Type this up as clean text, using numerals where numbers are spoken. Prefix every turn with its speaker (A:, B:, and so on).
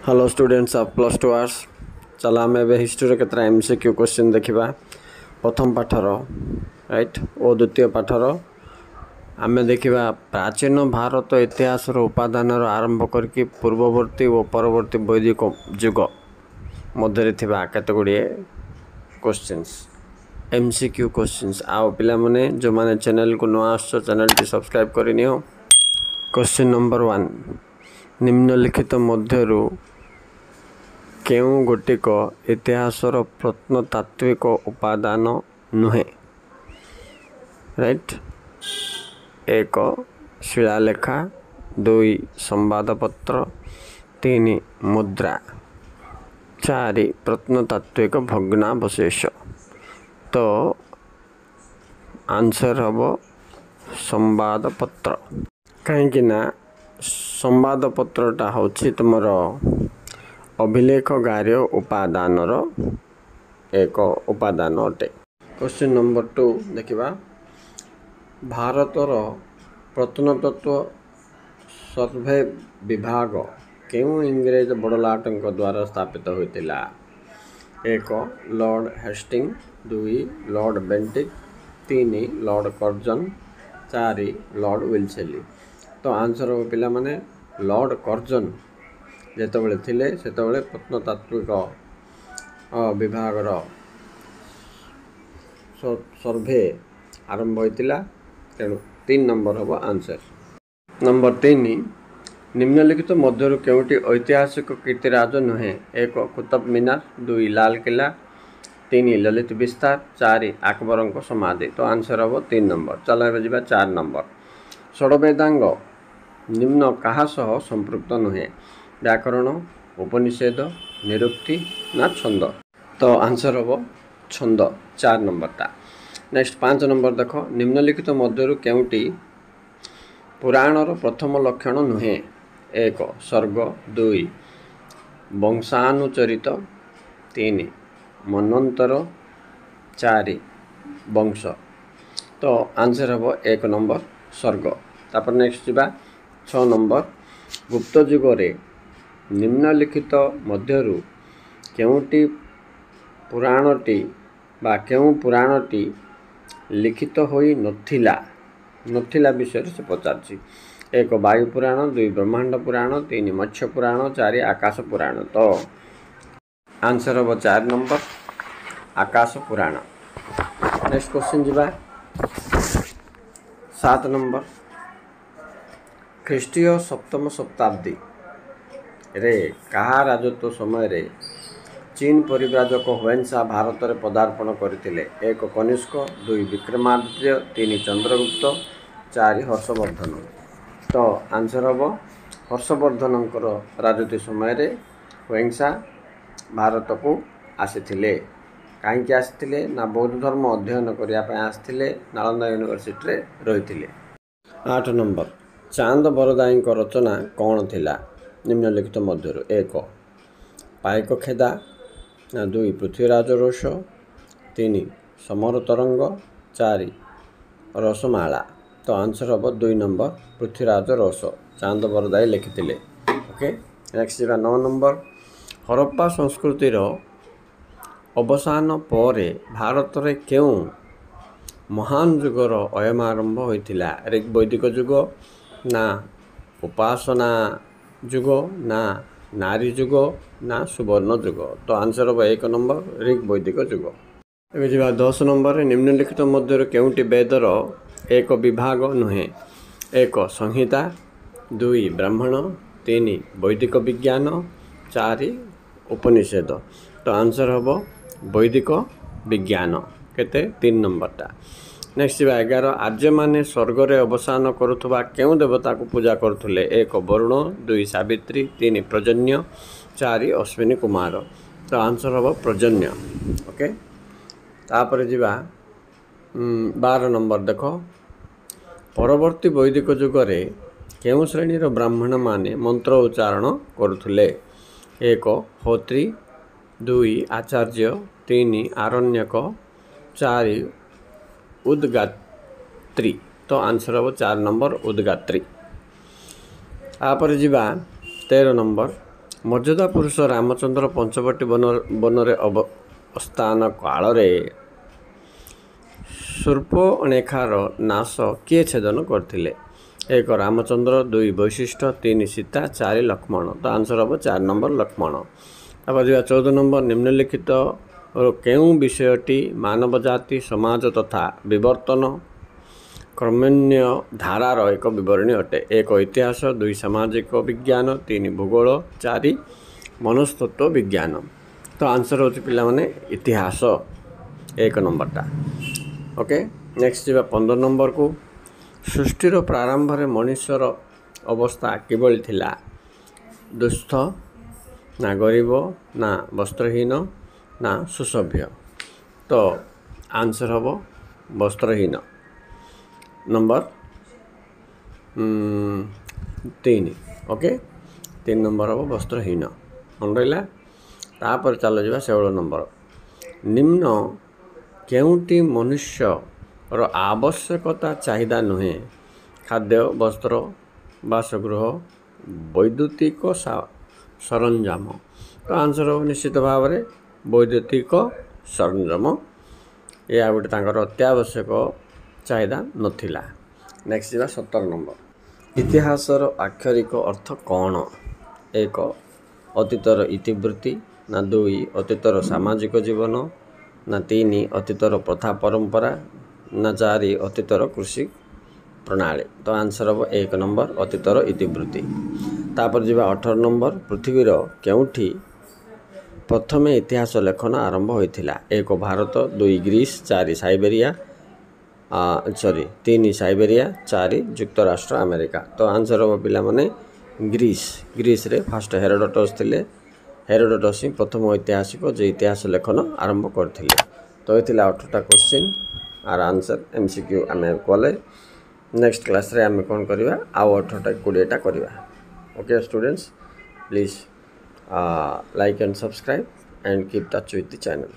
A: Hello students of plus two arts चला आम ए history केतरा MCQ question देखा प्रथम पाठर राइट और द्वितीय पाठर आम देखा प्राचीन भारत इतिहास उपादान आरंभ करके पूर्ववर्ती और परवर्ती वैदिक जुग मध्य केते गुड़िए क्वेश्चंस एमसीक्यू क्वेश्चंस आओ पिला माने जो माने चैनल को नुआ आसो चैनल टी सब्सक्राइब करनियो। क्वेश्चन नंबर 1 निम्नलिखित मध्यरु केउं गोटिक इतिहासर प्रत्नतात्विक उपादान नुहे राइट। 1 शिलालेखा 2 संवादपत्र 3 मुद्रा 4 प्रत्नतात्विक भग्नावशेष। तो आंसर हम संवादपत्र कहीं संवादपत्रटा हूँ तुम अभिलेखगार्य उपादानर एक उपादान अटे। क्वेश्चन नंबर 2 देखा भारतर प्रत्नतत्व सर्वे विभाग केउं इंग्रेज बड़लाटों द्वारा स्थापित होता। 1 Lord Hastings 2 Lord Bentinck 3 Lord Curzon 4 Lord Wellesley. तो आंसर हो पिला माने लॉर्ड कर्जन जेतबले थिले सेतबले प्रत्नतात्विक विभागर सर्वे आरंभ होता। तेणु 3 नंबर हम आंसर। नंबर 3 निम्नलिखित मध्यरु केउटी ऐतिहासिक कीर्तिराज नुहे। 1 कुतुब मीनार 2 लाल किला 3 ललित विस्तार 4 अकबर समाधि। तो आंसर हम 3 नंबर। चल जा 4 नंबर षड्वेदांग निम्न कहा सह संपृक्त नुहे। व्याकरण उपनिषेद निरुक्ति ना छंद। तो आंसर हम छंद 4 नंबरटा। नेक्स्ट 5 नंबर देख निम्नलिखित मध्यरु केउटी पुराणर प्रथम लक्षण नुहे। 1 सर्ग 2 वंशानुचरित 3 मनंतर 4 वंश। तो आंसर हम 1 नंबर सर्ग। तापर नेक्स्ट जा 6 नंबर गुप्त जुगरे निम्नलिखित मध्यरु केउटी पुराणटी बा केउं पुराणटी लिखित होई नथिला विषय से पचारछि। 1 वायु पुराण 2 ब्रह्मांड पुराण 3 मत्स्य पुराण 4 आकाश पुराण। तो आंसर हम 4 नंबर आकाश पुराण। नेक्स्ट क्वेश्चन जा 7 नंबर ख्रीष्टीय 7म शताब्दी रे कहा राजत्व समय रे चीन परिव्राजक हुएंसा भारत में पदार्पण करथिले। 1 कनिष्क 2 विक्रमादित्य 3 चंद्रगुप्त 4 हर्षवर्धन। तो आंसर हम हर्षवर्धन राजत्व समय रे हुएंसा भारत को आसीथिले। कहीं आसीथिले ना बौद्ध धर्म अध्ययन करने आसीथिले नालंदा यूनिवर्सिटी रे रहिथिले। 8 नंबर चांद बरदाई रचना कौन थिला निम्नलिखित मध्यरु। 1 पाइक खेदा 2 पृथ्वीराज रोष 3 समर तरंग 4 रसमाला। तो आंसर हम 2 नंबर पृथ्वीराज रोष चांद बरदाई लिखिथिले। ओके नेक्स्ट 9 नंबर हरप्पा संस्कृतिर अवसान पर भारत रे केउं महान जुगर अयम आरंभ होइथिला। ऋग वैदिक जुग ना उपासना जुग ना नारी जुग ना सुवर्ण जुग। तो आंसर हम 1 नंबर ऋग वैदिक जुग। एबे जा 10 नंबर निम्नलिखित मध्यरु केउटी वेदर एक विभाग नुहे। 1 संहिता 2 ब्राह्मण 3 वैदिक विज्ञान 4 उपनिषेद। तो आंसर हम वैदिक विज्ञान केते 3 नंबरटा। नेक्स्ट 11 आर्य माने स्वर्ग रे अवसान करुथबा केउं देवता को पूजा करुथुले। 1 वरुण 2 सावित्री 3 प्रजन्य 4 अश्विनी कुमार। तो आंसर हम प्रजन्य। ओके तापर जीवा 12 नंबर देख परवर्ती वैदिक जुगरे केउं श्रेणीर ब्राह्मण माने मंत्र उच्चारण करुथुले। 1 होत्री 2 आचार्य 3 आरण्यक 4 उद्गात्री। तो आंसर हम 4 नंबर उद्गात्री। तापर जीवा 13 नंबर ମର୍ଯ୍ୟାଦା ପୁରୁଷ ରାମଚନ୍ଦ୍ର ପଞ୍ଚବଟୀ ବନରେ ଅବସ୍ଥାନ କାଳରେ ଶୂର୍ପଣଖାର ନାଶ କିଏ ଛେଦନ କରିଥିଲେ? 1 ରାମଚନ୍ଦ୍ର, 2 ବୈଶିଷ୍ଟ୍ୟ, 3 ସୀତା, 4 ଲକ୍ଷ୍ମଣ। ତ ଆନ୍ସର ହେବ 4 ନମ୍ବର ଲକ୍ଷ୍ମଣ। ତାପରେ ଯିବା 14 ନମ୍ବର। ନିମ୍ନଲିଖିତ କେଉଁ ବିଷୟଟି ମାନବ ଜାତି ସମାଜ ତଥା ବିବର୍ତ୍ତନ କ୍ରମଣ୍ୟ ଧାରାର ଏକ ବିବରଣୀ ଅଟେ? 1 ଇତିହାସ, 2 ସାମାଜିକ ବିଜ୍ଞାନ, 3 ଭୂଗୋଳ, 4 ମନସ୍ତତ୍ତ୍ୱ ବିଜ୍ଞାନ। ତ ଆନ୍ସର ହେଉଛି ପିଲାମାନେ ଇତିହାସ 1 ନମ୍ବରଟା। ଓକେ, ନେକ୍ସଟ ଯିବା 15 ନମ୍ବରକୁ। ସୃଷ୍ଟିର ପ୍ରାରମ୍ଭରେ ମଣିଷର ଅବସ୍ଥା କିଭଳି ଥିଲା? ଦୁସ୍ଥ, ନା ଗରିବ, ନା ବସ୍ତ୍ରହୀନ, ନା ସୁସଭ୍ୟ? ତ ଆନ୍ସର ହେବ ବସ୍ତ୍ରହୀନ। ନମ୍ବର 3। ଓକେ, 3 ନମ୍ବର ହେବ ବସ୍ତ୍ରହୀନ। ମନେ ରହିଲା? ତାପରେ ଚାଲ ଯିବା 16 ନମ୍ବର। ନିମ୍ନ କେଉଁଟି ମନୁଷ୍ୟର ଆବଶ୍ୟକତା ଚାହିଦା ନୁହେଁ? ଖାଦ୍ୟ, ବସ୍ତ୍ର, ବାସଗୃହ, ବୈଦ୍ୟୁତିକ ସରଞ୍ଜାମ। ତ ଆନ୍ସର ହେବ ନିଶ୍ଚିତ ଭାବରେ ବୈଦ୍ୟୁତିକ ସରଞ୍ଜାମ। ଏହା ଗୋଟେ ତାଙ୍କର ଅତ୍ୟାବଶ୍ୟକ ଚାହିଦା ନଥିଲା। ନେକ୍ସଟ ଯିବା 17 ନମ୍ବର। ଇତିହାସର ଆକ୍ଷରିକ ଅର୍ଥ କ'ଣ? 1 ଅତୀତର ଇତିବୃତ୍ତି, ନା 2 ଅତୀତର ସାମାଜିକ ଜୀବନ, ନା 3 ଅତୀତର ପ୍ରଥା ପରମ୍ପରା, ନା 4 ଅତୀତର କୃଷି ପ୍ରଣାଳୀ। ତ ଆନ୍ସର ହେବ 1 ନମ୍ବର ଅତୀତର ଇତିବୃତ୍ତି। ତାପରେ ଯିବା 18 ନମ୍ବର। ପୃଥିବୀର କେଉଁଠି ପ୍ରଥମେ ଇତିହାସ ଲେଖନ ଆରମ୍ଭ ହୋଇଥିଲା? 1 ଭାରତ, 2 ଗ୍ରୀସ୍, 3 ସାଇବେରିଆ, 4 ଯୁକ୍ତରାଷ୍ଟ୍ର ଆମେରିକା। ତ ଆନ୍ସର ହେବ ପିଲାମାନେ ଗ୍ରୀସରେ ଫାଷ୍ଟ ହେରୋଡୋଟସ୍ ଥିଲେ। ହେରୋଡୋଟସ୍ ହିଁ ପ୍ରଥମ ଐତିହାସିକ ଯେ ଇତିହାସ ଲେଖନ ଆରମ୍ଭ କରିଥିଲେ। ତ ଏ ଥିଲା 18ଟା କ୍ୱେଶ୍ଚିନ୍ ଆର ଆନ୍ସର MCQ ଆମେ କଲେ। ନେକ୍ସଟ କ୍ଲାସ୍ରେ ଆମେ କ'ଣ କରିବା? ଆଉ 18ଟା 20ଟା କରିବା। Okay students, please like and subscribe and keep touch with the channel.